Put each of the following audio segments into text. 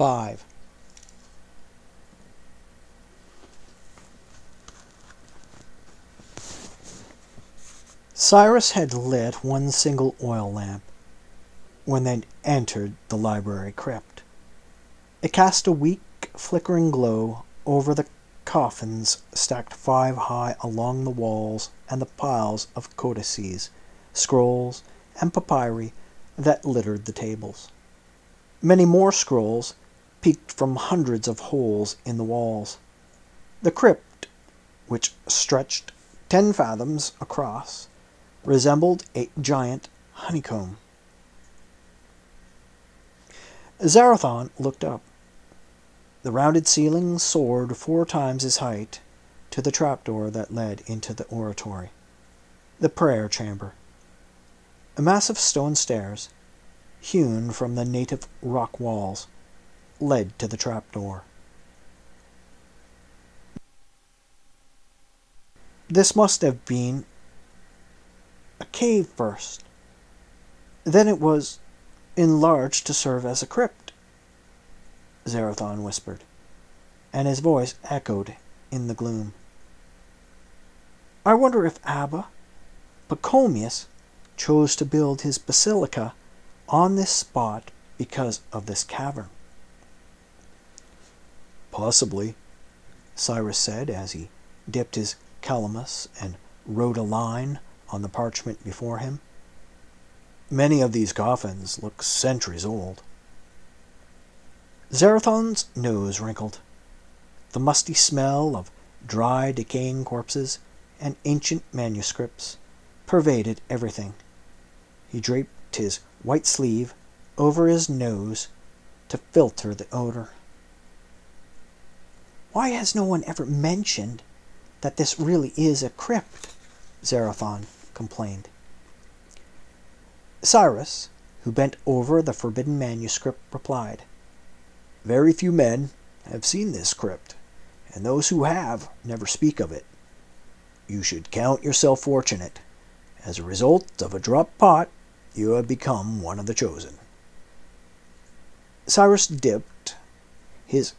5. Cyrus had lit one single oil lamp when they entered the library crypt. It cast a weak, flickering glow over the coffins stacked 5 high along the walls and the piles of codices, scrolls, and papyri that littered the tables. Many more scrolls peeked from hundreds of holes in the walls. The crypt, which stretched 10 fathoms across, resembled a giant honeycomb. Zarathon looked up. The rounded ceiling soared 4 times his height to the trapdoor that led into the oratory, the prayer chamber. A massive stone stairs, hewn from the native rock walls, led to the trapdoor. This must have been a cave first. Then it was enlarged to serve as a crypt, Zarathon whispered, and his voice echoed in the gloom. I wonder if Abba Pachomius chose to build his basilica on this spot because of this cavern. Possibly, Cyrus said as he dipped his calamus and wrote a line on the parchment before him. Many of these coffins look centuries old. Zarathon's nose wrinkled. The musty smell of dry, decaying corpses and ancient manuscripts pervaded everything. He draped his white sleeve over his nose to filter the odor. Why has no one ever mentioned that this really is a crypt? Zarathon complained. Cyrus, who bent over the forbidden manuscript, replied, Very few men have seen this crypt, and those who have never speak of it. You should count yourself fortunate. As a result of a dropped pot, you have become one of the chosen. Cyrus dipped his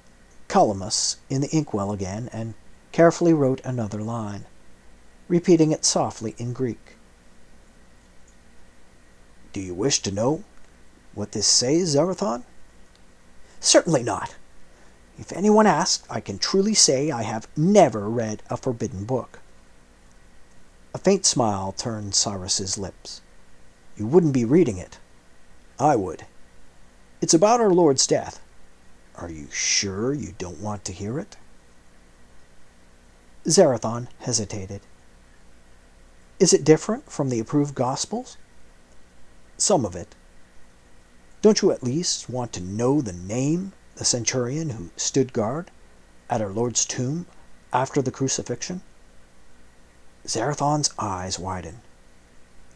calamus in the inkwell again and carefully wrote another line, repeating it softly in Greek. Do you wish to know what this says, Zarathon? Certainly not. If anyone asks, I can truly say I have never read a forbidden book. A faint smile turned Cyrus's lips. You wouldn't be reading it. I would. It's about our Lord's death. Are you sure you don't want to hear it? Zarathon hesitated. Is it different from the approved Gospels? Some of it. Don't you at least want to know the name of the centurion who stood guard at our Lord's tomb after the crucifixion? Zarathon's eyes widened.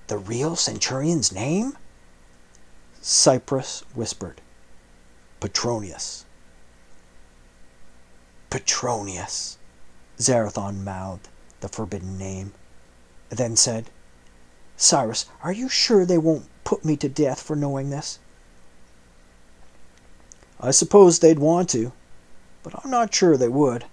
The real centurion's name? Cyprus whispered. Petronius. Petronius. Zarathon mouthed the forbidden name, then said, Cyrus, are you sure they won't put me to death for knowing this? I suppose they'd want to, but I'm not sure they would.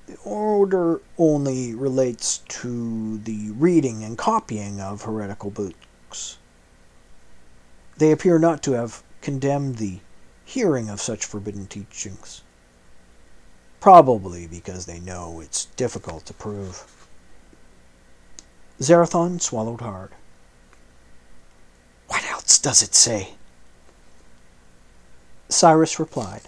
The order only relates to the reading and copying of heretical books. They appear not to have condemned the hearing of such forbidden teachings, probably because they know it's difficult to prove. Zarathon swallowed hard. What else does it say? Cyrus replied,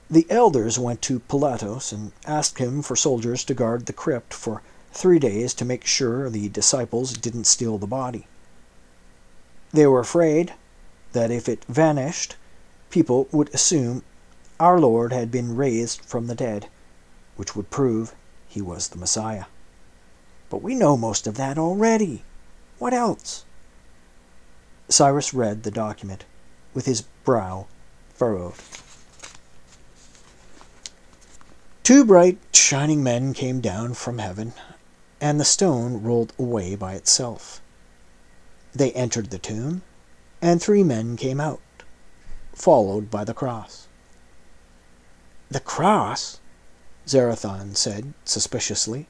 The elders went to Pilatus and asked him for soldiers to guard the crypt for 3 days to make sure the disciples didn't steal the body. They were afraid that if it vanished, people would assume our Lord had been raised from the dead, which would prove he was the Messiah. But we know most of that already. What else? Cyrus read the document, with his brow furrowed. 2 bright, shining men came down from heaven, and the stone rolled away by itself. They entered the tomb, and 3 men came out, followed by the cross. The cross? Zarathon said suspiciously.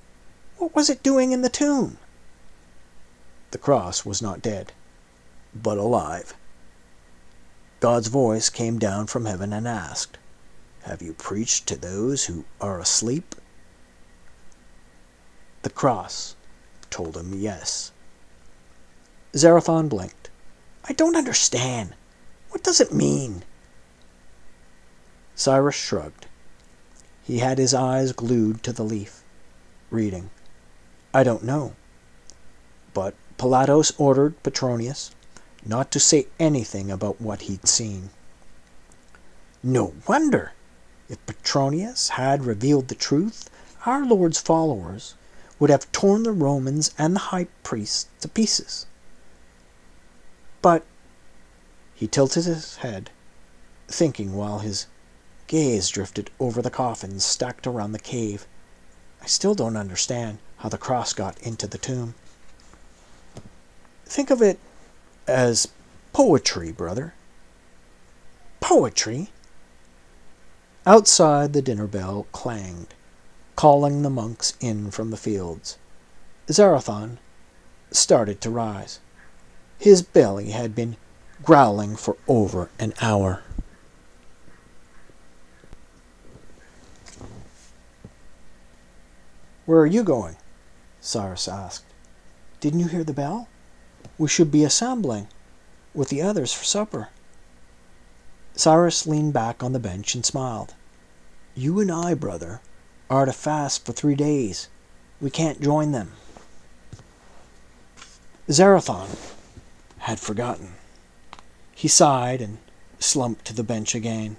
What was it doing in the tomb? The cross was not dead, but alive. God's voice came down from heaven and asked, "Have you preached to those who are asleep?" The cross told him yes. Zarathon blinked. I don't understand. What does it mean? Cyrus shrugged. He had his eyes glued to the leaf, reading. I don't know. But Pilatus ordered Petronius not to say anything about what he'd seen. No wonder! If Petronius had revealed the truth, our Lord's followers would have torn the Romans and the high priest to pieces. But he tilted his head, thinking while his gaze drifted over the coffins stacked around the cave. I still don't understand how the cross got into the tomb. Think of it as poetry, brother. Poetry? Outside, the dinner bell clanged, calling the monks in from the fields. Zarathon started to rise. His belly had been growling for over an hour. Where are you going? Cyrus asked. Didn't you hear the bell? We should be assembling with the others for supper. Cyrus leaned back on the bench and smiled. You and I, brother, are to fast for 3 days. We can't join them. Zarathon had forgotten. He sighed and slumped to the bench again.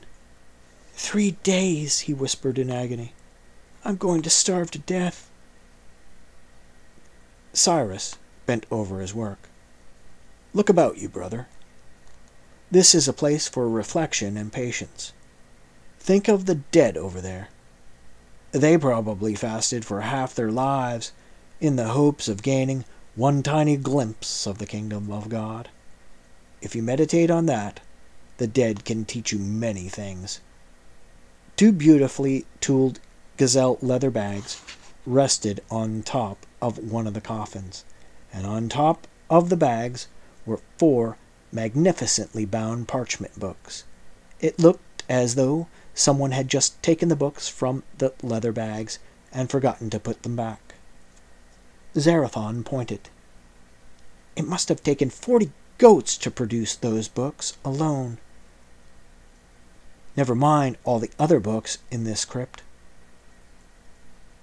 3 days, he whispered in agony. I'm going to starve to death. Cyrus bent over his work. Look about you, brother. This is a place for reflection and patience. Think of the dead over there. They probably fasted for half their lives in the hopes of gaining one tiny glimpse of the kingdom of God. If you meditate on that, the dead can teach you many things. 2 beautifully tooled gazelle leather bags rested on top of one of the coffins, and on top of the bags were 4 magnificently bound parchment books. It looked as though someone had just taken the books from the leather bags and forgotten to put them back. Zarathon pointed. It must have taken 40 goats to produce those books alone. Never mind all the other books in this crypt.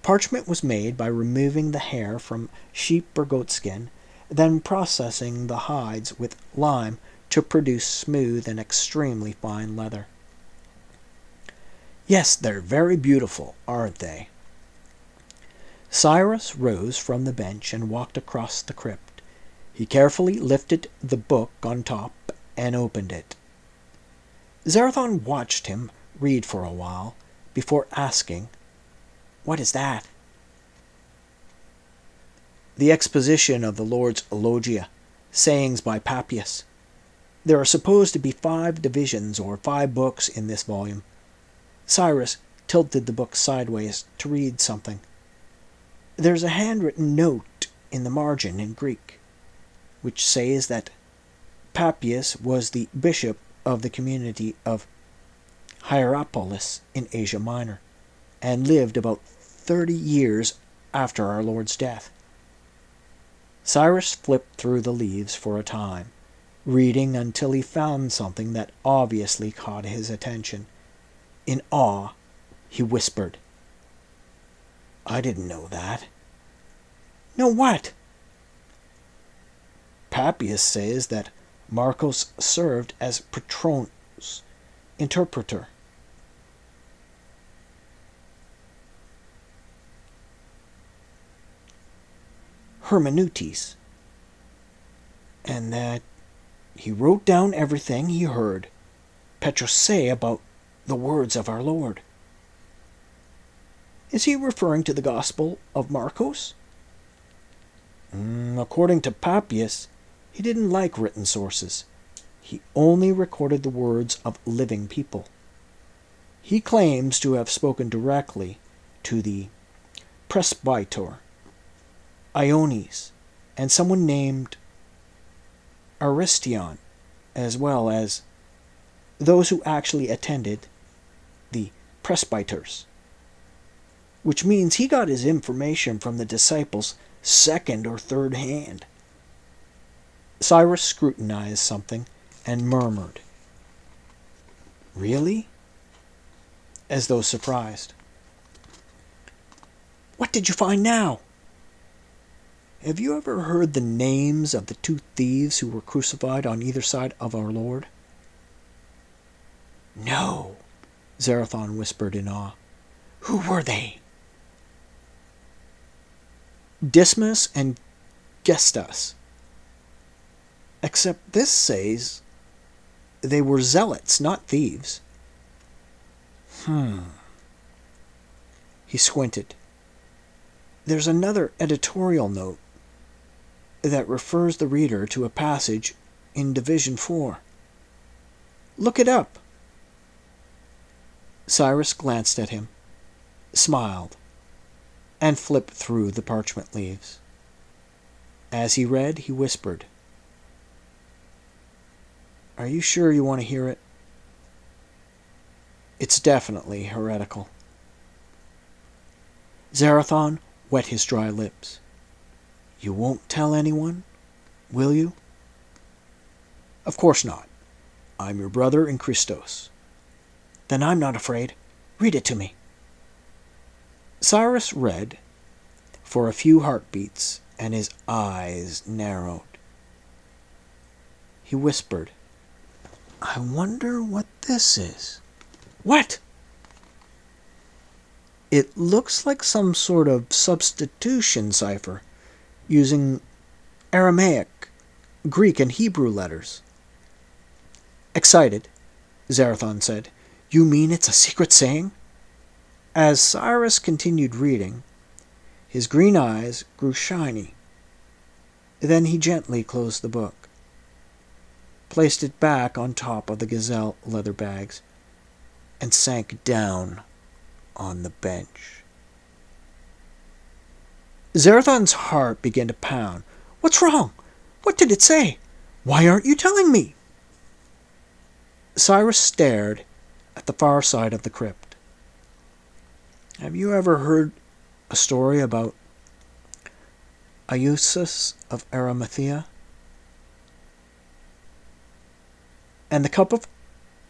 Parchment was made by removing the hair from sheep or goat skin, then processing the hides with lime to produce smooth and extremely fine leather. Yes, they're very beautiful, aren't they? Cyrus rose from the bench and walked across the crypt. He carefully lifted the book on top and opened it. Zarathon watched him read for a while before asking, What is that? The exposition of the Lord's Eulogia, sayings by Papias. There are supposed to be 5 divisions or 5 books in this volume. Cyrus tilted the book sideways to read something. There's a handwritten note in the margin in Greek, which says that Papias was the bishop of the community of Hierapolis in Asia Minor, and lived about 30 years after our Lord's death. Cyrus flipped through the leaves for a time, reading until he found something that obviously caught his attention. In awe, he whispered, I didn't know that. Know what? Papias says that Marcos served as Petronius' interpreter. Hermeneutes, and that he wrote down everything he heard Petros say about the words of our Lord. Is he referring to the Gospel of Marcos? According to Papias, he didn't like written sources. He only recorded the words of living people. He claims to have spoken directly to the presbyter, Iones, and someone named Aristion, as well as those who actually attended the presbyters, which means he got his information from the disciples second or third hand. Cyrus scrutinized something and murmured, "Really?" as though surprised. "What did you find now?" "Have you ever heard the names of the two thieves who were crucified on either side of our Lord?" "No," Zarathon whispered in awe. "Who were they?" "Dismas and Gestas. Except this says they were zealots, not thieves." He squinted. "There's another editorial note that refers the reader to a passage in Division 4. Look it up." Cyrus glanced at him, smiled, and flipped through the parchment leaves. As he read, he whispered, "Are you sure you want to hear it? It's definitely heretical." Zarathon wet his dry lips. "You won't tell anyone, will you?" "Of course not. I'm your brother in Christos." "Then I'm not afraid. Read it to me." Cyrus read for a few heartbeats, and his eyes narrowed. He whispered, "I wonder what this is." "What?" "It looks like some sort of substitution cipher, using Aramaic, Greek, and Hebrew letters." Excited, Zarathon said, "You mean it's a secret saying?" As Cyrus continued reading, his green eyes grew shiny. Then he gently closed the book, placed it back on top of the gazelle leather bags, and sank down on the bench. Zarathon's heart began to pound. "What's wrong? What did it say? Why aren't you telling me?" Cyrus stared at the far side of the crypt. "Have you ever heard a story about Iusus of Arimathea? And the cup of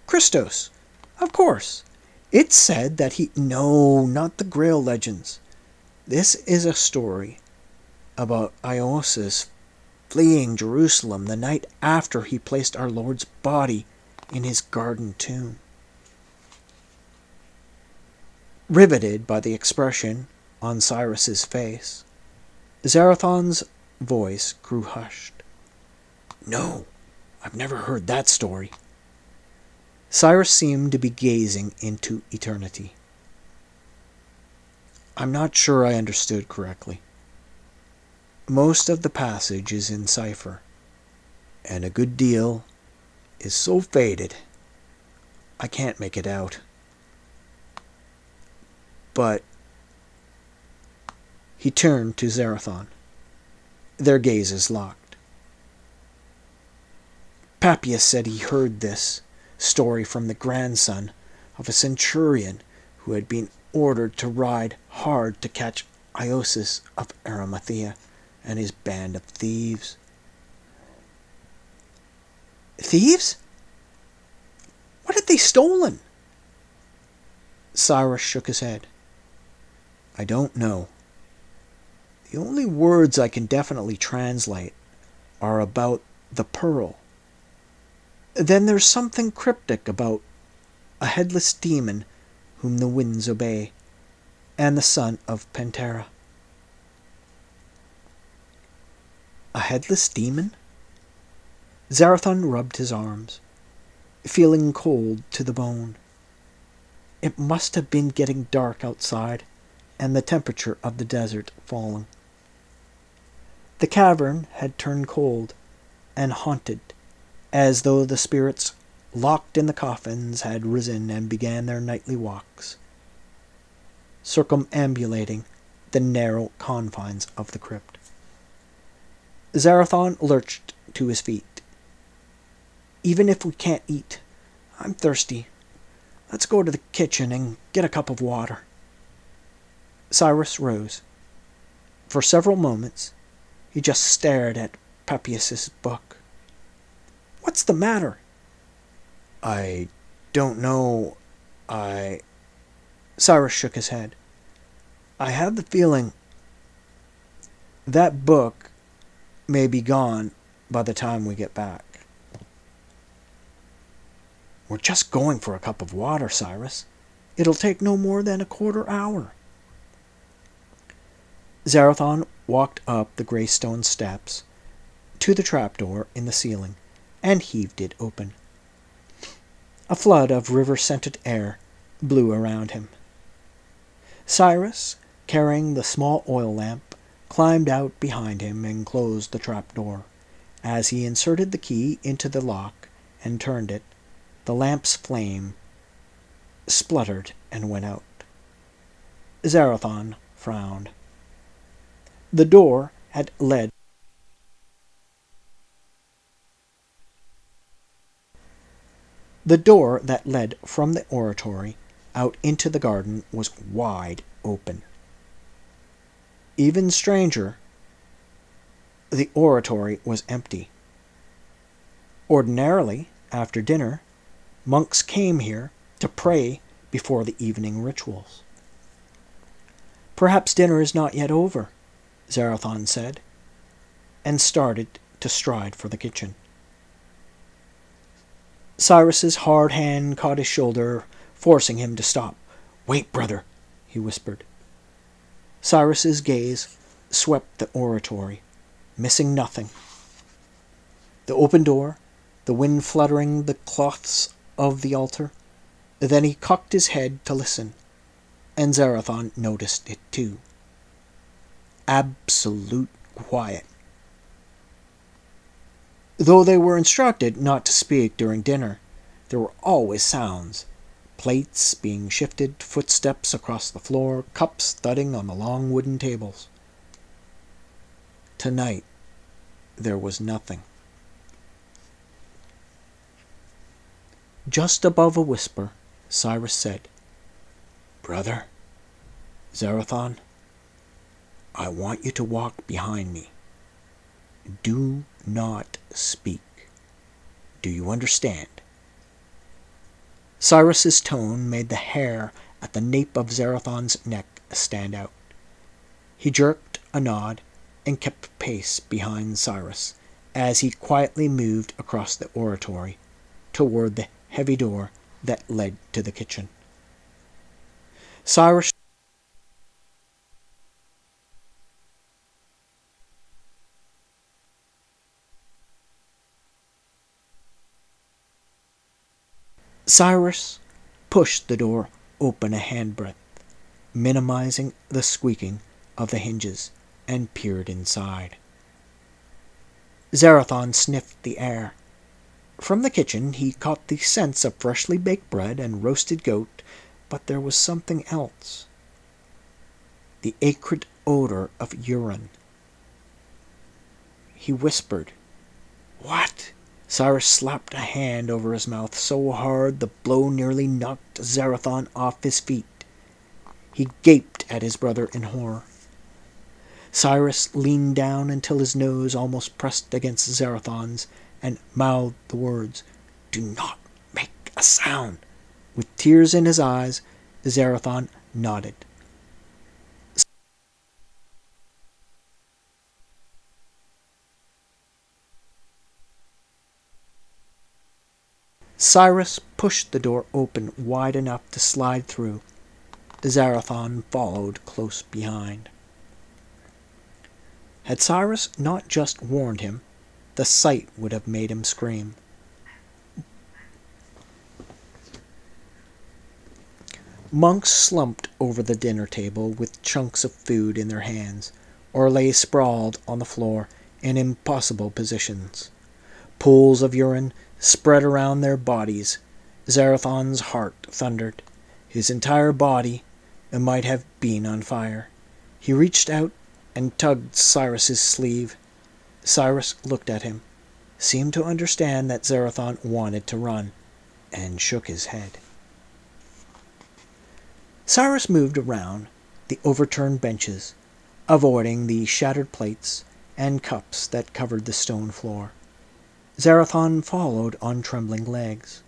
Christos? Of course. It's said that he... No, not the Grail legends. This is a story about Iusus fleeing Jerusalem the night after he placed our Lord's body in his garden tomb." Riveted by the expression on Cyrus's face, Zarathon's voice grew hushed. "No, I've never heard that story." Cyrus seemed to be gazing into eternity. "I'm not sure I understood correctly. Most of the passage is in cipher, and a good deal is so faded I can't make it out. But..." He turned to Zarathon. Their gazes locked. "Papias said he heard this story from the grandson of a centurion who had been ordered to ride hard to catch Iusus of Arimathea and his band of thieves." "Thieves? What had they stolen?" Cyrus shook his head. "I don't know. The only words I can definitely translate are about the pearl. Then there's something cryptic about a headless demon whom the winds obey, and the son of Pantera." "A headless demon?" Zarathon rubbed his arms, feeling cold to the bone. It must have been getting dark outside, and the temperature of the desert falling. The cavern had turned cold and haunted, as though the spirits locked in the coffins, had risen and began their nightly walks, circumambulating the narrow confines of the crypt. Zarathon lurched to his feet. "Even if we can't eat, I'm thirsty. Let's go to the kitchen and get a cup of water." Cyrus rose. For several moments, he just stared at Papias' book. "What's the matter?" "I don't know. Cyrus shook his head. "I have the feeling that book may be gone by the time we get back." "We're just going for a cup of water, Cyrus. It'll take no more than a quarter hour." Zarathon walked up the gray stone steps to the trapdoor in the ceiling and heaved it open. A flood of river-scented air blew around him. Cyrus, carrying the small oil lamp, climbed out behind him and closed the trapdoor. As he inserted the key into the lock and turned it, the lamp's flame spluttered and went out. Zarathon frowned. The door that led from the oratory out into the garden was wide open. Even stranger, the oratory was empty. Ordinarily, after dinner, monks came here to pray before the evening rituals. "Perhaps dinner is not yet over," Zarathon said, and started to stride for the kitchen. Cyrus's hard hand caught his shoulder, forcing him to stop. "Wait, brother," he whispered. Cyrus's gaze swept the oratory, missing nothing. The open door, the wind fluttering the cloths of the altar. Then he cocked his head to listen, and Zarathon noticed it too. Absolute quiet. Though they were instructed not to speak during dinner, there were always sounds. Plates being shifted, footsteps across the floor, cups thudding on the long wooden tables. Tonight, there was nothing. Just above a whisper, Cyrus said, "Brother, Zarathon, I want you to walk behind me. Do not speak. Do you understand?" Cyrus's tone made the hair at the nape of Zarathon's neck stand out. He jerked a nod and kept pace behind Cyrus as he quietly moved across the oratory toward the heavy door that led to the kitchen. Cyrus pushed the door open a handbreadth, minimizing the squeaking of the hinges, and peered inside. Zarathon sniffed the air. From the kitchen he caught the scents of freshly baked bread and roasted goat, but there was something else. The acrid odor of urine. He whispered, "What?" Cyrus slapped a hand over his mouth so hard the blow nearly knocked Zarathon off his feet. He gaped at his brother in horror. Cyrus leaned down until his nose almost pressed against Zarathon's and mouthed the words, "Do not make a sound." With tears in his eyes, Zarathon nodded. Cyrus pushed the door open wide enough to slide through. Zarathon followed close behind. Had Cyrus not just warned him, the sight would have made him scream. Monks slumped over the dinner table with chunks of food in their hands, or lay sprawled on the floor in impossible positions. Pools of urine spread around their bodies. Zarathon's heart thundered. His entire body might have been on fire. He reached out and tugged Cyrus's sleeve. Cyrus looked at him, seemed to understand that Zarathon wanted to run, and shook his head. Cyrus moved around the overturned benches, avoiding the shattered plates and cups that covered the stone floor. Zarathon followed on trembling legs.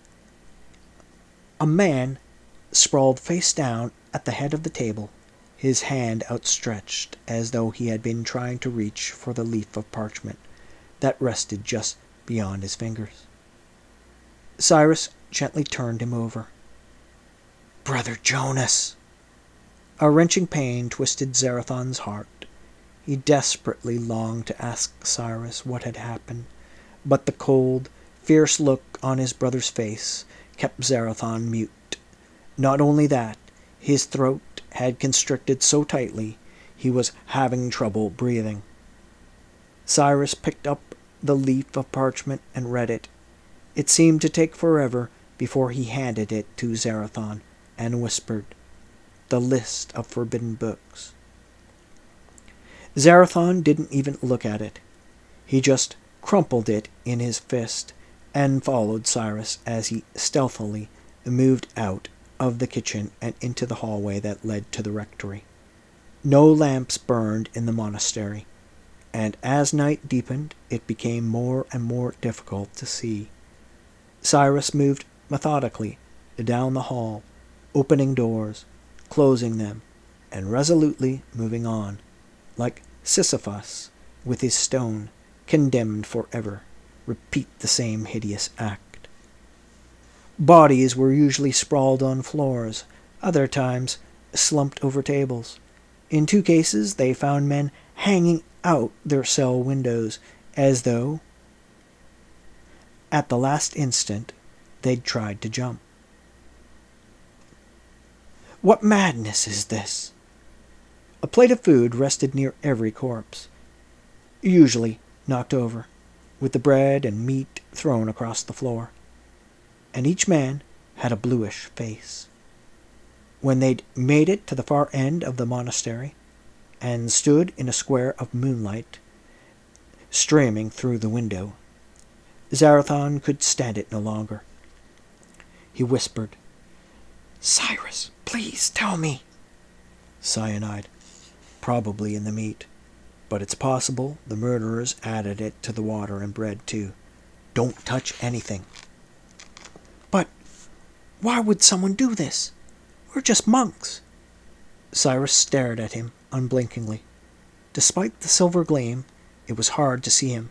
A man sprawled face down at the head of the table, his hand outstretched as though he had been trying to reach for the leaf of parchment that rested just beyond his fingers. Cyrus gently turned him over. "Brother Jonas!" A wrenching pain twisted Zarathon's heart. He desperately longed to ask Cyrus what had happened, but the cold, fierce look on his brother's face kept Zarathon mute. Not only that, his throat had constricted so tightly he was having trouble breathing. Cyrus picked up the leaf of parchment and read it. It seemed to take forever before he handed it to Zarathon and whispered, "The list of forbidden books." Zarathon didn't even look at it. He just crumpled it in his fist and followed Cyrus as he stealthily moved out of the kitchen and into the hallway that led to the rectory. No lamps burned in the monastery, and as night deepened, it became more and more difficult to see. Cyrus moved methodically down the hall, opening doors, closing them, and resolutely moving on, like Sisyphus with his stone, condemned forever, repeat the same hideous act. Bodies were usually sprawled on floors, other times slumped over tables. In 2 cases they found men hanging out their cell windows, as though, at the last instant, they'd tried to jump. What madness is this? A plate of food rested near every corpse, usually knocked over, with the bread and meat thrown across the floor, and each man had a bluish face. When they'd made it to the far end of the monastery and stood in a square of moonlight streaming through the window, Zarathon could stand it no longer. He whispered, "Cyrus, please tell me." "Cyanide. Probably in the meat. But it's possible the murderers added it to the water and bread, too. Don't touch anything." "But why would someone do this? We're just monks." Cyrus stared at him unblinkingly. Despite the silver gleam, it was hard to see him.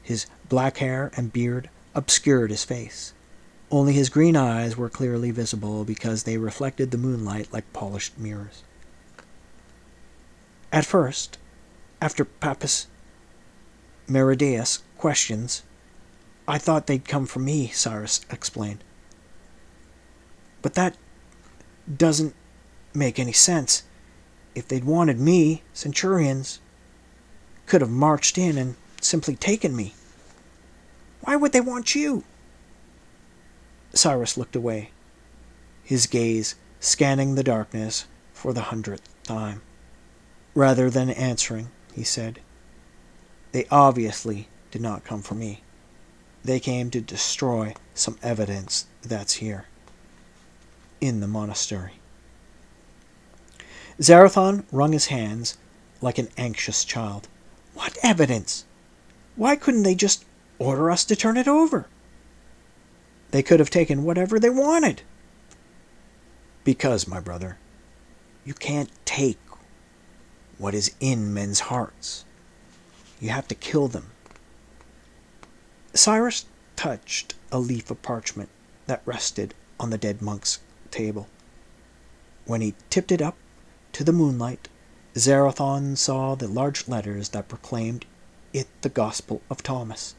His black hair and beard obscured his face. Only his green eyes were clearly visible because they reflected the moonlight like polished mirrors. "At first, after Papus Meridius' questions, I thought they'd come from me," Cyrus explained. "But that doesn't make any sense. If they'd wanted me, centurions could have marched in and simply taken me. Why would they want you?" Cyrus looked away, his gaze scanning the darkness for the 100th time. Rather than answering, he said, "They obviously did not come for me. They came to destroy some evidence that's here, in the monastery." Zarathon wrung his hands like an anxious child. "What evidence? Why couldn't they just order us to turn it over? They could have taken whatever they wanted." "Because, my brother, you can't take what is in men's hearts. You have to kill them." Cyrus touched a leaf of parchment that rested on the dead monk's table. When he tipped it up to the moonlight, Zarathon saw the large letters that proclaimed it the Gospel of Thomas,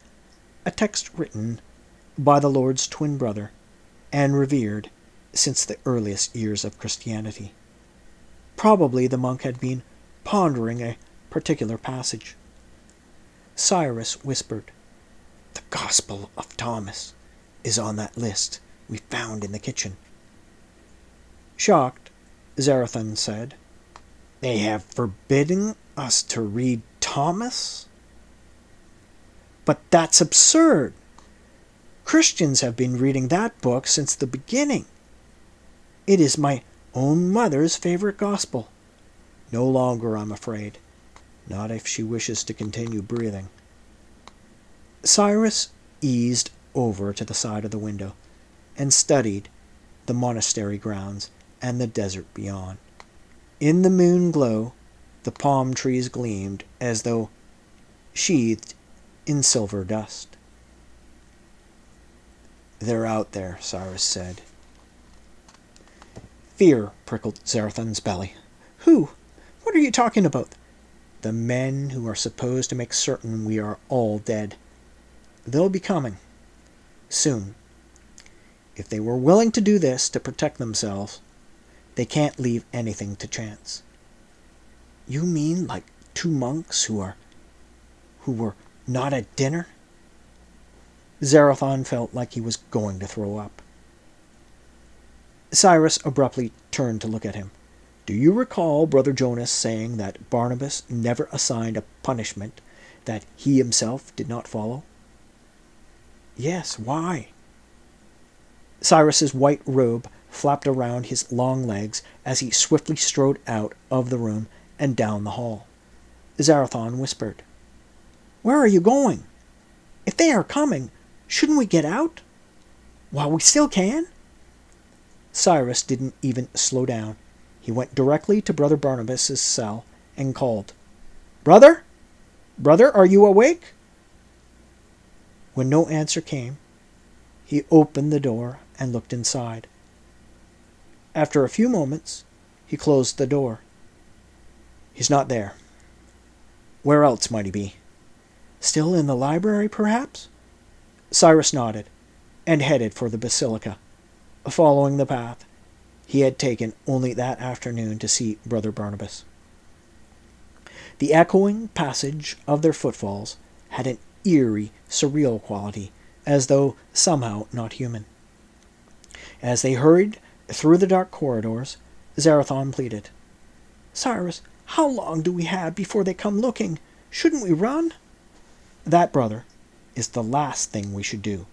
a text written by the Lord's twin brother and revered since the earliest years of Christianity. Probably the monk had been pondering a particular passage. Cyrus whispered, "The Gospel of Thomas. is on that list we found in the kitchen." Shocked, Zarathan said, "They have forbidden us to read Thomas?" "But that's absurd. Christians have been reading that book since the beginning. It is my own mother's favorite gospel. No longer, I'm afraid. Not if she wishes to continue breathing." Cyrus eased over to the side of the window and studied the monastery grounds and the desert beyond. In the moon glow, the palm trees gleamed as though sheathed in silver dust. "They're out there," Cyrus said. Fear prickled Zarathan's belly. "Who? What are you talking about?" "The men who are supposed to make certain we are all dead. They'll be coming. Soon. If they were willing to do this to protect themselves, they can't leave anything to chance." "You mean like 2 monks who were not at dinner?" Zarathan felt like he was going to throw up. Cyrus abruptly turned to look at him. "Do you recall Brother Jonas saying that Barnabas never assigned a punishment that he himself did not follow?" "Yes, why?" Cyrus's white robe flapped around his long legs as he swiftly strode out of the room and down the hall. Zarathan whispered, "Where are you going? If they are coming, shouldn't we get out while we still can?" Cyrus didn't even slow down. He went directly to Brother Barnabas's cell and called, "Brother? Brother, are you awake?" When no answer came, he opened the door and looked inside. After a few moments, he closed the door. "He's not there. Where else might he be? Still in the library, perhaps?" Cyrus nodded and headed for the basilica, following the path he had taken only that afternoon to see Brother Barnabas. The echoing passage of their footfalls had an eerie, surreal quality, as though somehow not human. As they hurried through the dark corridors, Zarathan pleaded, "Cyrus, how long do we have before they come looking? Shouldn't we run?" "That, brother, is the last thing we should do.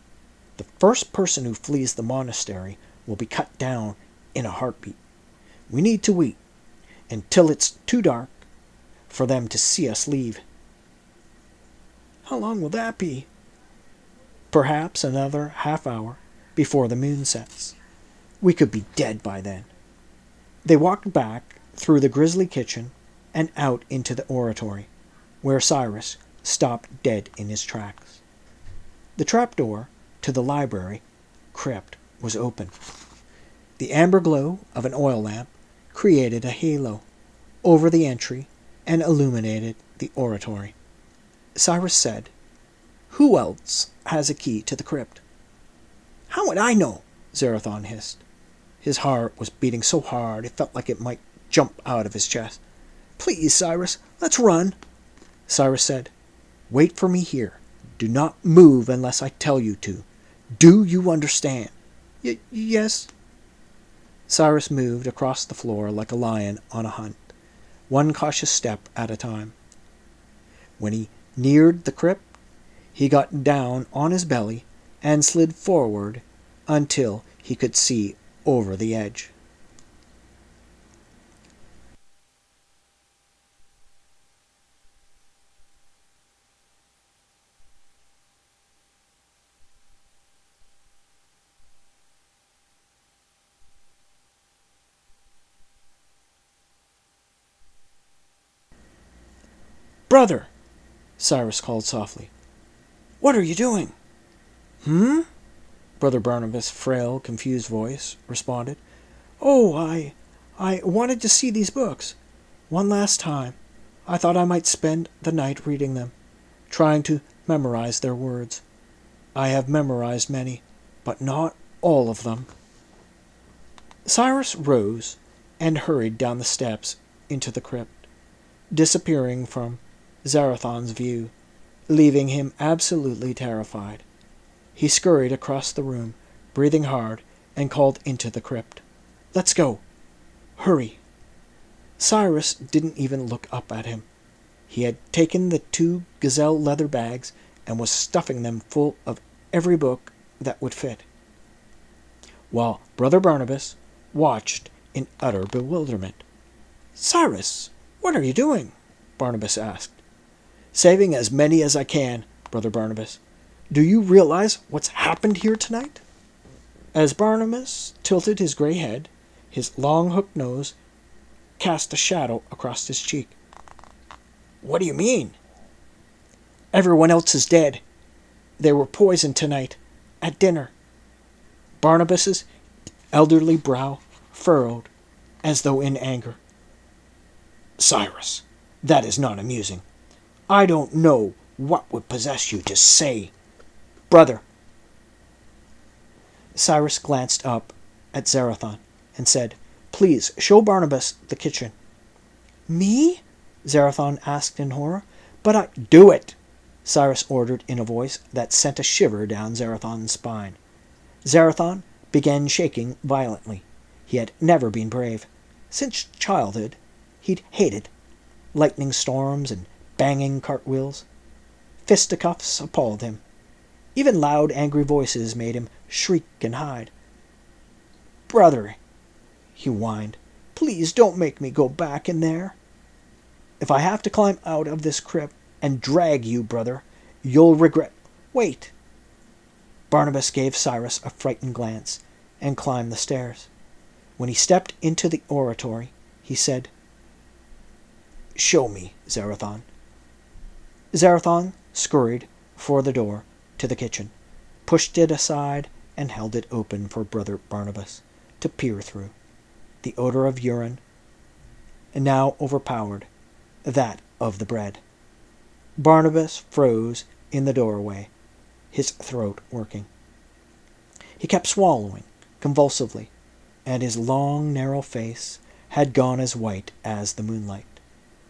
The first person who flees the monastery will be cut down in a heartbeat. We need to wait until it's too dark for them to see us leave." "How long will that be?" "Perhaps another half-hour before the moon sets. We could be dead by then." They walked back through the grisly kitchen and out into the oratory, where Cyrus stopped dead in his tracks. The trapdoor to the library crypt was open. The amber glow of an oil lamp created a halo over the entry and illuminated the oratory. Cyrus said, "Who else has a key to the crypt?" "How would I know?" Zarathan hissed. His heart was beating so hard it felt like it might jump out of his chest. "Please, Cyrus, let's run." Cyrus said, "Wait for me here. Do not move unless I tell you to. Do you understand?" Yes." Cyrus moved across the floor like a lion on a hunt, one cautious step at a time. When he neared the crypt, he got down on his belly and slid forward until he could see over the edge. "Brother!" Cyrus called softly. "What are you doing?" "Hmm?" Brother Barnabas' frail, confused voice responded. "Oh, I wanted to see these books. One last time. I thought I might spend the night reading them, trying to memorize their words. I have memorized many, but not all of them." Cyrus rose and hurried down the steps into the crypt, disappearing from Zarathan's view, leaving him absolutely terrified. He scurried across the room, breathing hard, and called into the crypt. "Let's go! Hurry!" Cyrus didn't even look up at him. He had taken the 2 gazelle leather bags and was stuffing them full of every book that would fit, while Brother Barnabas watched in utter bewilderment. "Cyrus, what are you doing?" Barnabas asked. "Saving as many as I can, Brother Barnabas. Do you realize what's happened here tonight?" As Barnabas tilted his gray head, his long hooked nose cast a shadow across his cheek. "What do you mean?" "Everyone else is dead. They were poisoned tonight, at dinner." Barnabas's elderly brow furrowed, as though in anger. "Cyrus, that is not amusing. I don't know what would possess you to say. Brother." Cyrus glanced up at Zarathon and said, "Please show Barnabas the kitchen." "Me?" Zarathon asked in horror. "But I—" "Do it!" Cyrus ordered in a voice that sent a shiver down Zarathon's spine. Zarathon began shaking violently. He had never been brave. Since childhood, he'd hated lightning storms and banging cartwheels. Fisticuffs appalled him. Even loud, angry voices made him shriek and hide. "Brother," he whined, "please don't make me go back in there. If I have to climb out of this crypt and drag you, brother, you'll regret—" "Wait!" Barnabas gave Cyrus a frightened glance and climbed the stairs. When he stepped into the oratory, he said, "Show me, Zarathon." Zarathon scurried for the door to the kitchen, pushed it aside, and held it open for Brother Barnabas to peer through. The odor of urine now overpowered that of the bread. Barnabas froze in the doorway, his throat working. He kept swallowing convulsively, and his long, narrow face had gone as white as the moonlight.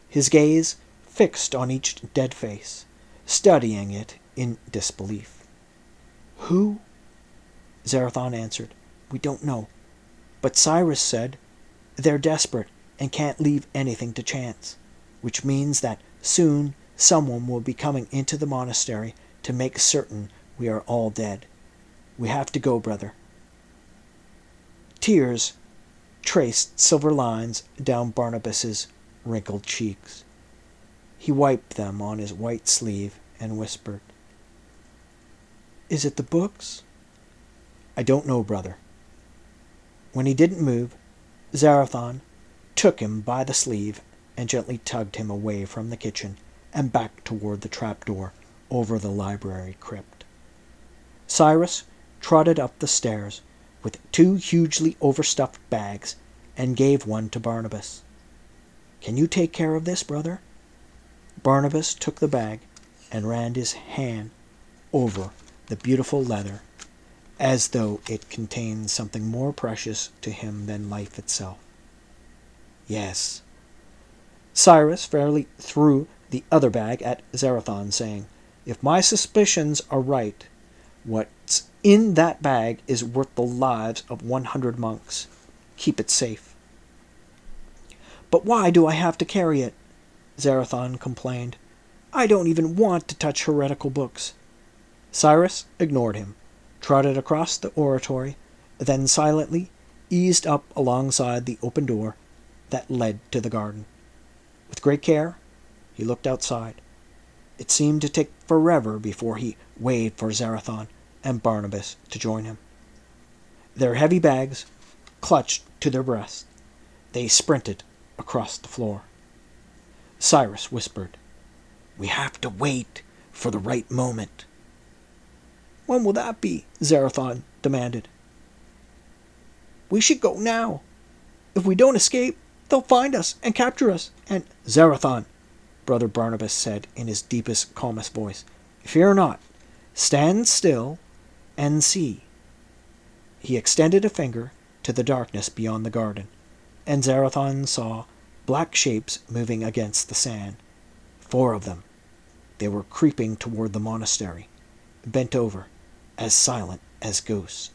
His gaze fixed on each dead face, studying it in disbelief. "Who?" Zarathon answered. "We don't know. But Cyrus said they're desperate and can't leave anything to chance, which means that soon someone will be coming into the monastery to make certain we are all dead. We have to go, brother." Tears traced silver lines down Barnabas's wrinkled cheeks. He wiped them on his white sleeve and whispered, "Is it the books?" "I don't know, brother." When he didn't move, Zarathon took him by the sleeve and gently tugged him away from the kitchen and back toward the trapdoor over the library crypt. Cyrus trotted up the stairs with 2 hugely overstuffed bags and gave one to Barnabas. "Can you take care of this, brother?" Barnabas took the bag and ran his hand over the beautiful leather, as though it contained something more precious to him than life itself. "Yes." Cyrus fairly threw the other bag at Zarathon, saying, "If my suspicions are right, what's in that bag is worth the lives of 100 monks. Keep it safe." "But why do I have to carry it?" Zarathon complained. "I don't even want to touch heretical books." Cyrus ignored him, trotted across the oratory, then silently eased up alongside the open door that led to the garden. With great care, he looked outside. It seemed to take forever before he waved for Zarathon and Barnabas to join him. Their heavy bags clutched to their breasts. They sprinted across the floor. Cyrus whispered, "We have to wait for the right moment." "When will that be?" Zarathon demanded. "We should go now. If we don't escape, they'll find us and capture us, and—" "Zarathon," Brother Barnabas said in his deepest, calmest voice, "fear not. Stand still and see." He extended a finger to the darkness beyond the garden, and Zarathon saw black shapes moving against the sand. 4 of them. They were creeping toward the monastery, bent over, as silent as ghosts.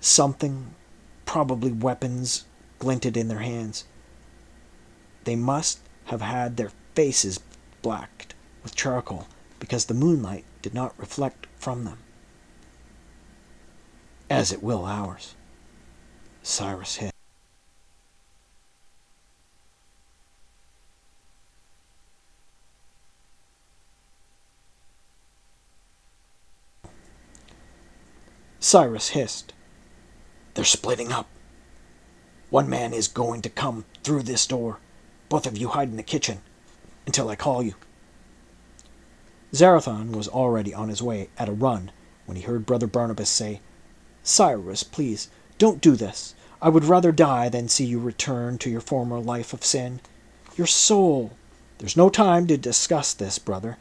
Something, probably weapons, glinted in their hands. They must have had their faces blacked with charcoal because the moonlight did not reflect from them. As it will ours, Cyrus hissed. Cyrus hissed. They're splitting up. One man is going to come through this door. Both of you hide in the kitchen until I call you. Zarathon was already on his way at a run when he heard Brother Barnabas say, Cyrus, please, don't do this. I would rather die than see you return to your former life of sin. Your soul. There's no time to discuss this, brother.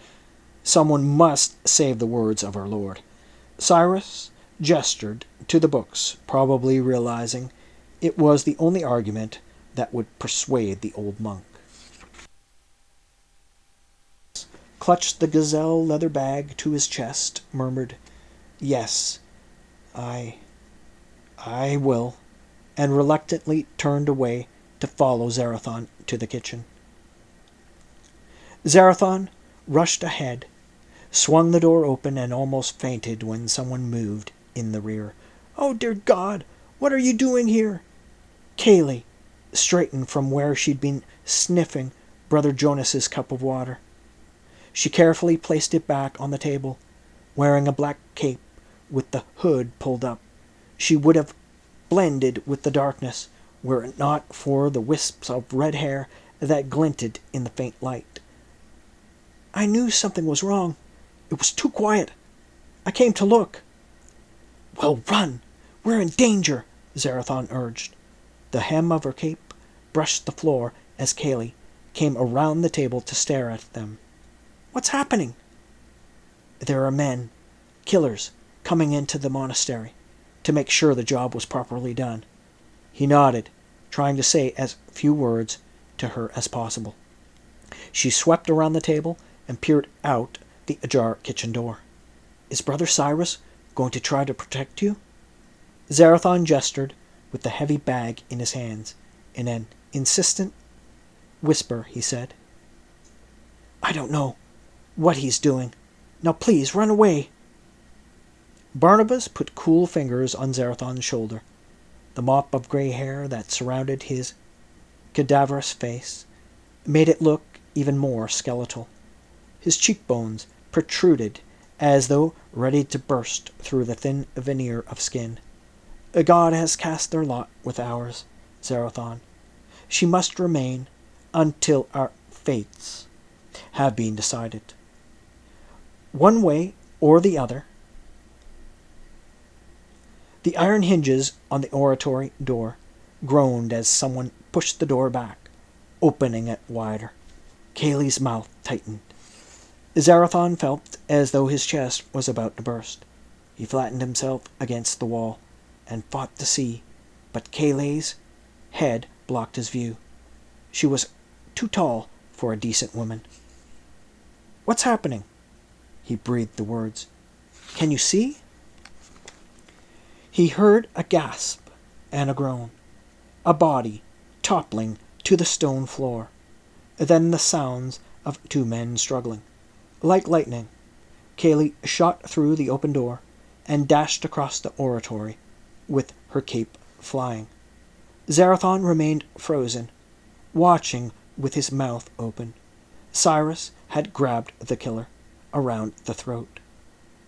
Someone must save the words of our Lord. Cyrus gestured to the books, probably realizing it was the only argument that would persuade the old monk. Clutched the gazelle leather bag to his chest, murmured, Yes, I will, and reluctantly turned away to follow Zarathon to the kitchen. Zarathon rushed ahead, swung the door open, and almost fainted when someone moved in the rear. Oh, dear God, what are you doing here? Kaylee straightened from where she'd been sniffing Brother Jonas's cup of water. She carefully placed it back on the table, wearing a black cape with the hood pulled up. She would have blended with the darkness were it not for the wisps of red hair that glinted in the faint light. I knew something was wrong. It was too quiet. I came to look. Well, run! We're in danger, Zarathon urged. The hem of her cape brushed the floor as Kaylee came around the table to stare at them. What's happening? There are men, killers, coming into the monastery to make sure the job was properly done. He nodded, trying to say as few words to her as possible. She swept around the table and peered out the ajar kitchen door. Is Brother Cyrus going to try to protect you? Zarathon gestured with the heavy bag in his hands. In an insistent whisper, he said, I don't know what he's doing. Now please, run away. Barnabas put cool fingers on Zarathon's shoulder. The mop of gray hair that surrounded his cadaverous face made it look even more skeletal. His cheekbones protruded as though ready to burst through the thin veneer of skin. God has cast their lot with ours, Zarathon. She must remain until our fates have been decided. One way or the other. The iron hinges on the oratory door groaned as someone pushed the door back, opening it wider. Kaylee's mouth tightened. Zarathon felt as though his chest was about to burst. He flattened himself against the wall and fought to see, but Kaylee's head blocked his view. She was too tall for a decent woman. What's happening? He breathed the words. Can you see? He heard a gasp and a groan, a body toppling to the stone floor, then the sounds of two men struggling. Like lightning, Kaylee shot through the open door and dashed across the oratory with her cape flying. Zarathon remained frozen, watching with his mouth open. Cyrus had grabbed the killer around the throat.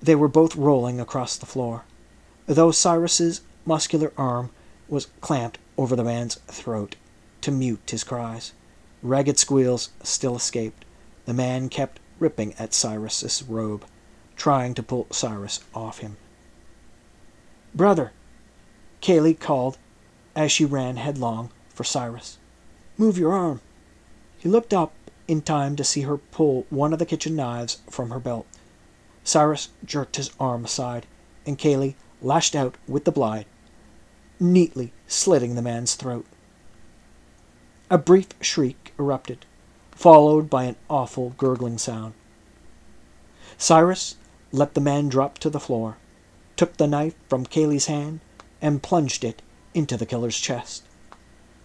They were both rolling across the floor, though Cyrus's muscular arm was clamped over the man's throat to mute his cries. Ragged squeals still escaped. The man kept ripping at Cyrus's robe, trying to pull Cyrus off him. Brother, Kaylee called as she ran headlong for Cyrus. Move your arm. He looked up in time to see her pull one of the kitchen knives from her belt. Cyrus jerked his arm aside, and Kaylee lashed out with the blade, neatly slitting the man's throat. A brief shriek erupted, followed by an awful gurgling sound. Cyrus let the man drop to the floor, took the knife from Kaylee's hand and plunged it into the killer's chest.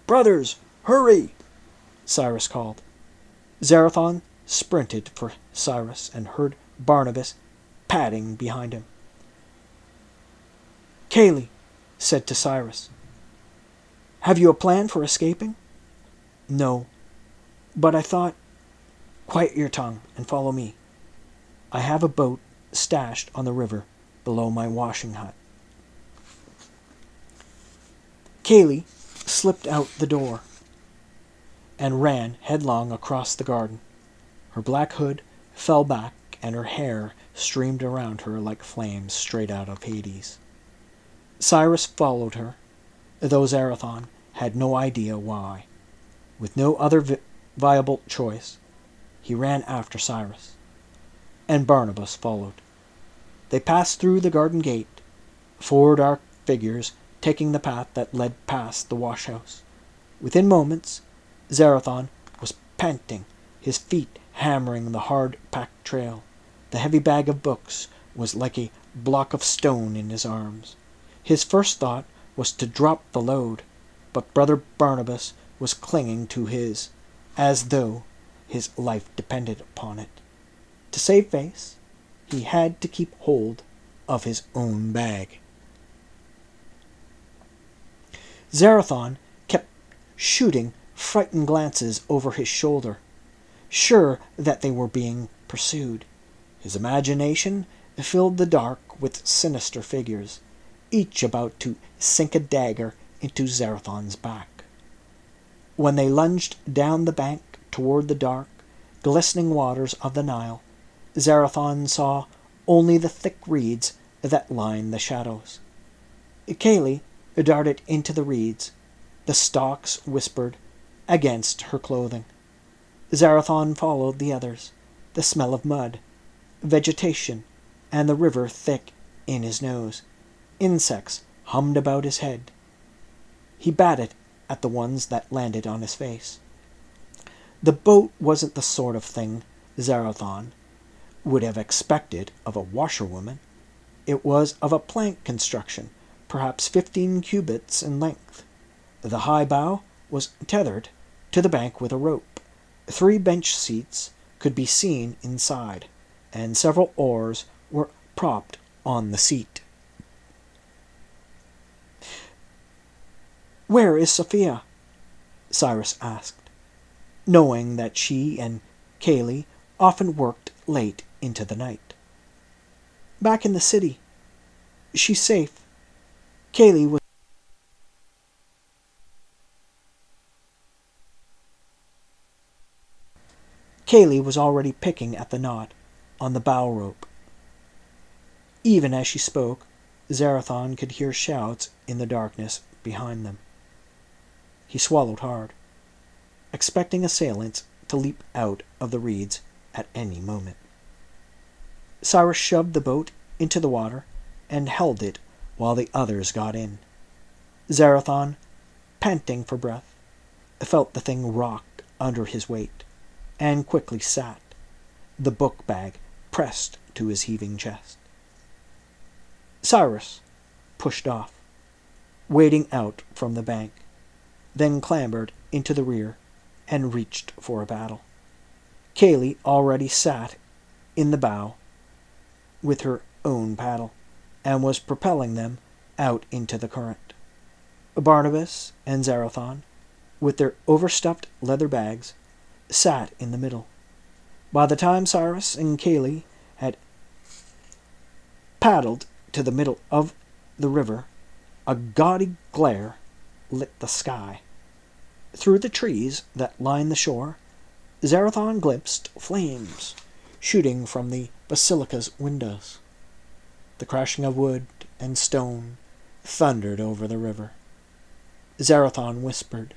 "Brothers, hurry!" Cyrus called. Zarathon sprinted for Cyrus and heard Barnabas padding behind him. Kaylee said to Cyrus, "Have you a plan for escaping?" "No, but I thought—" "Quiet your tongue and follow me. I have a boat stashed on the river below my washing hut." Kaylee slipped out the door and ran headlong across the garden. Her black hood fell back and her hair streamed around her like flames straight out of Hades. Cyrus followed her, though Zarathon had no idea why. With no other viable choice, he ran after Cyrus, and Barnabas followed. They passed through the garden gate, four dark figures taking the path that led past the wash-house. Within moments, Zarathon was panting, his feet hammering the hard-packed trail. The heavy bag of books was like a block of stone in his arms. His first thought was to drop the load, but Brother Barnabas was clinging to his, as though his life depended upon it. To save face, he had to keep hold of his own bag. Zarathon kept shooting frightened glances over his shoulder, sure that they were being pursued. His imagination filled the dark with sinister figures, each about to sink a dagger into Zarathon's back. When they lunged down the bank toward the dark, glistening waters of the Nile, Zarathon saw only the thick reeds that lined the shadows. Kaylee darted into the reeds. The stalks whispered against her clothing. Zarathon followed the others, the smell of mud, vegetation, and the river thick in his nose. Insects hummed about his head. He batted at the ones that landed on his face. The boat wasn't the sort of thing Zarathon would have expected of a washerwoman. It was of a plank construction, perhaps 15 cubits in length. The high bow was tethered to the bank with a rope. 3 bench seats could be seen inside, and several oars were propped on the seat. "Where is Sophia?" Cyrus asked, knowing that she and Kaylee often worked late into the night. "Back in the city. She's safe." Kaylee was already picking at the knot on the bow rope. Even as she spoke, Zarathon could hear shouts in the darkness behind them. He swallowed hard, expecting assailants to leap out of the reeds at any moment. Cyrus shoved the boat into the water and held it while the others got in. Zarathon, panting for breath, felt the thing rock under his weight and quickly sat, the book bag pressed to his heaving chest. Cyrus pushed off, wading out from the bank, then clambered into the rear and reached for a paddle. Kaylee already sat in the bow with her own paddle and was propelling them out into the current. Barnabas and Zarathon, with their overstuffed leather bags, sat in the middle. By the time Cyrus and Kaylee had paddled to the middle of the river, a gaudy glare lit the sky. Through the trees that lined the shore, Zarathon glimpsed flames shooting from the basilica's windows. The crashing of wood and stone thundered over the river. Zarathon whispered,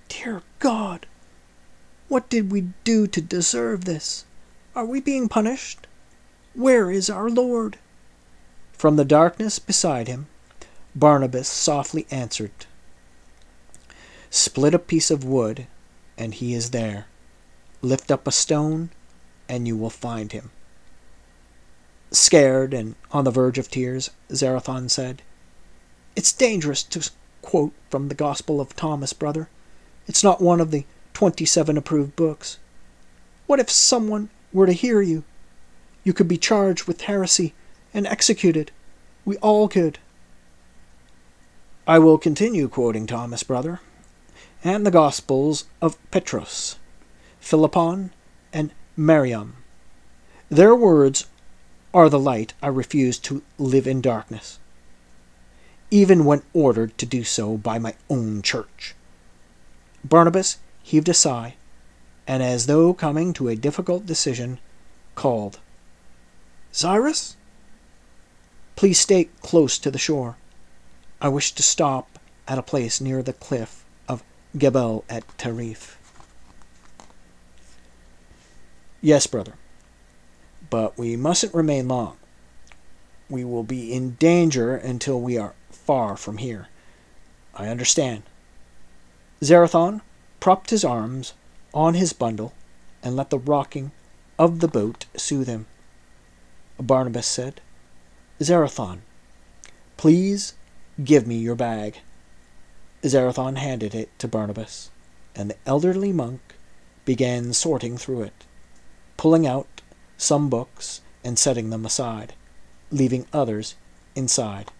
"Dear God, what did we do to deserve this? Are we being punished? Where is our Lord?" From the darkness beside him, Barnabas softly answered, "Split a piece of wood, and he is there. Lift up a stone, and you will find him." Scared and on the verge of tears, Zarathon said, "It's dangerous to quote from the Gospel of Thomas, brother. It's not one of the 27 approved books. What if someone were to hear you? You could be charged with heresy and executed. We all could." "I will continue quoting Thomas, brother, and the Gospels of Petros, Philippon, and Mariam. Their words are the light. I refuse to live in darkness, even when ordered to do so by my own church." Barnabas heaved a sigh, and as though coming to a difficult decision, called, "Cyrus, please stay close to the shore. I wish to stop at a place near the cliff of Gebel et Tarif." "Yes, brother, but we mustn't remain long. We will be in danger until we are far from here." "I understand." Zarathon propped his arms on his bundle and let the rocking of the boat soothe him. Barnabas said, "Zarathon, please give me your bag." Zarathon handed it to Barnabas, and the elderly monk began sorting through it, pulling out some books and setting them aside, leaving others inside.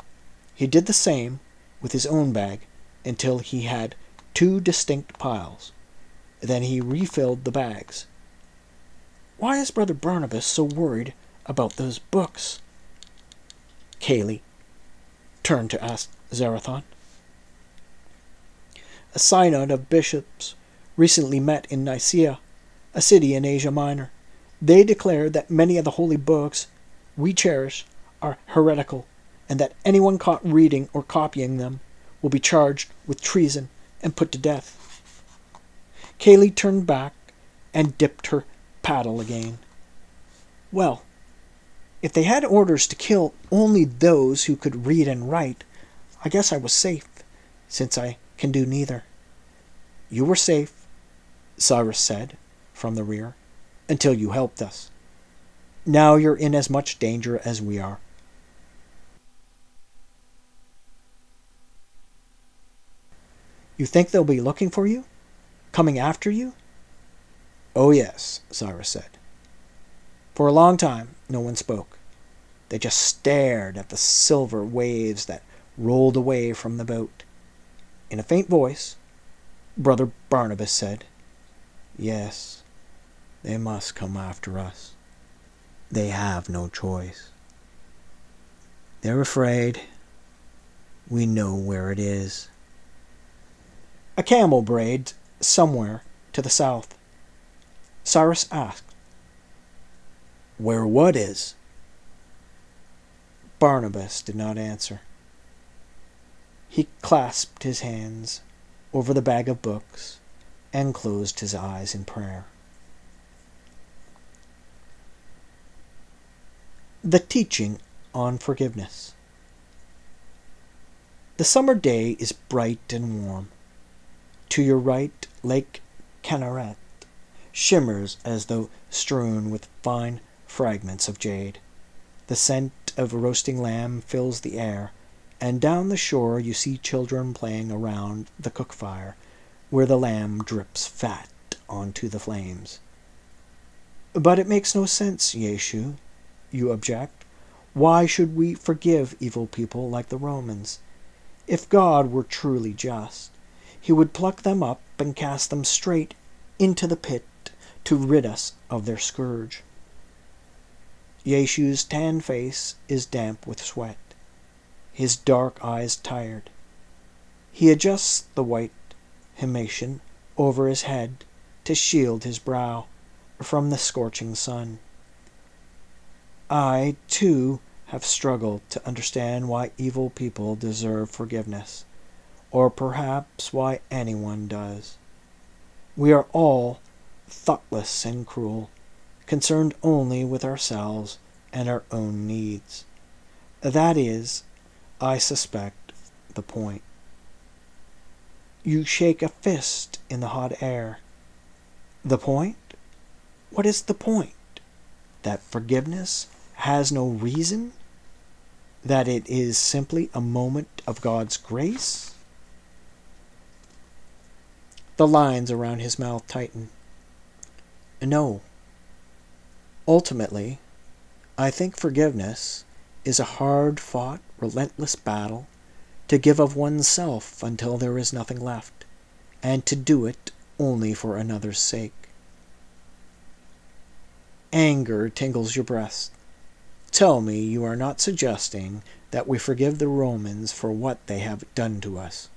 He did the same with his own bag until he had 2 distinct piles. Then he refilled the bags. "Why is Brother Barnabas so worried about those books?" Cayley turned to ask Zarathon. "A synod of bishops recently met in Nicaea, a city in Asia Minor. They declared that many of the holy books we cherish are heretical, and that anyone caught reading or copying them will be charged with treason and put to death." Cayley turned back and dipped her paddle again. "Well, if they had orders to kill only those who could read and write, I guess I was safe, since I can do neither." "You were safe," Cyrus said from the rear, "until you helped us. Now you're in as much danger as we are." "You think they'll be looking for you? Coming after you?" "Oh, yes," Cyrus said. For a long time, no one spoke. They just stared at the silver waves that rolled away from the boat. In a faint voice, Brother Barnabas said, "Yes, they must come after us. They have no choice. They're afraid. We know where it is." A camel brayed somewhere to the south. Cyrus asked, "Where what is?" Barnabas did not answer. He clasped his hands over the bag of books and closed his eyes in prayer. The teaching on forgiveness. The summer day is bright and warm. To your right, Lake Kinneret shimmers as though strewn with fine fragments of jade. The scent of roasting lamb fills the air, and down the shore you see children playing around the cook fire, where the lamb drips fat onto the flames. "But it makes no sense, Yeshu," you object. "Why should we forgive evil people like the Romans? If God were truly just, he would pluck them up and cast them straight into the pit to rid us of their scourge." Yeshu's tan face is damp with sweat, his dark eyes tired. He adjusts the white himation over his head to shield his brow from the scorching sun. I, too, have struggled to understand why evil people deserve forgiveness, or perhaps why anyone does. We are all thoughtless and cruel, concerned only with ourselves and our own needs. That is, I suspect, the point. You shake a fist in the hot air. The point? What is the point? That forgiveness has no reason? That it is simply a moment of God's grace? The lines around his mouth tighten. No. Ultimately, I think forgiveness is a hard-fought, relentless battle to give of oneself until there is nothing left, and to do it only for another's sake. Anger tingles your breast. Tell me you are not suggesting that we forgive the Romans for what they have done to us.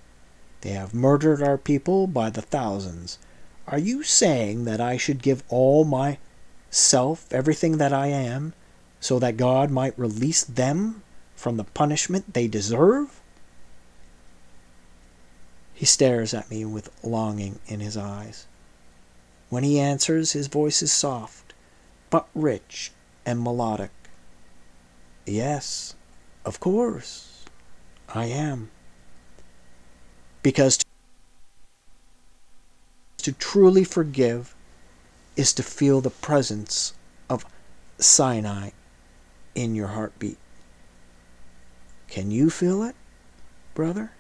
They have murdered our people by the thousands. Are you saying that I should give all myself, everything that I am, so that God might release them from the punishment they deserve? He stares at me with longing in his eyes. When he answers, his voice is soft, but rich and melodic. Yes, of course, I am. Because to truly forgive is to feel the presence of Sinai in your heartbeat. Can you feel it, brother?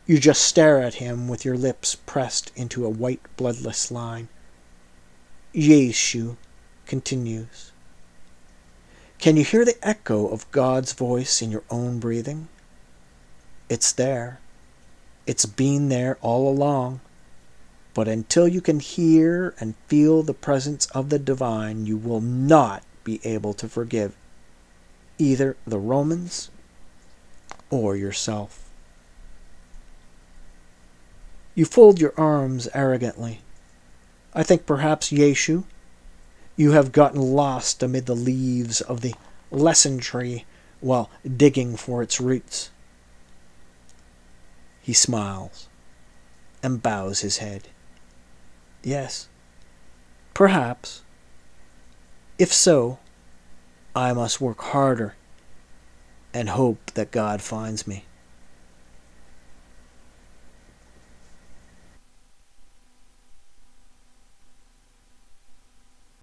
You just stare at him with your lips pressed into a white, bloodless line. Yeshu continues. Can you hear the echo of God's voice in your own breathing? It's there. It's been there all along. But until you can hear and feel the presence of the divine, you will not be able to forgive either the Romans or yourself. You fold your arms arrogantly. I think perhaps, Yeshu, you have gotten lost amid the leaves of the lesson tree while digging for its roots. He smiles and bows his head. Yes, perhaps. If so, I must work harder and hope that God finds me.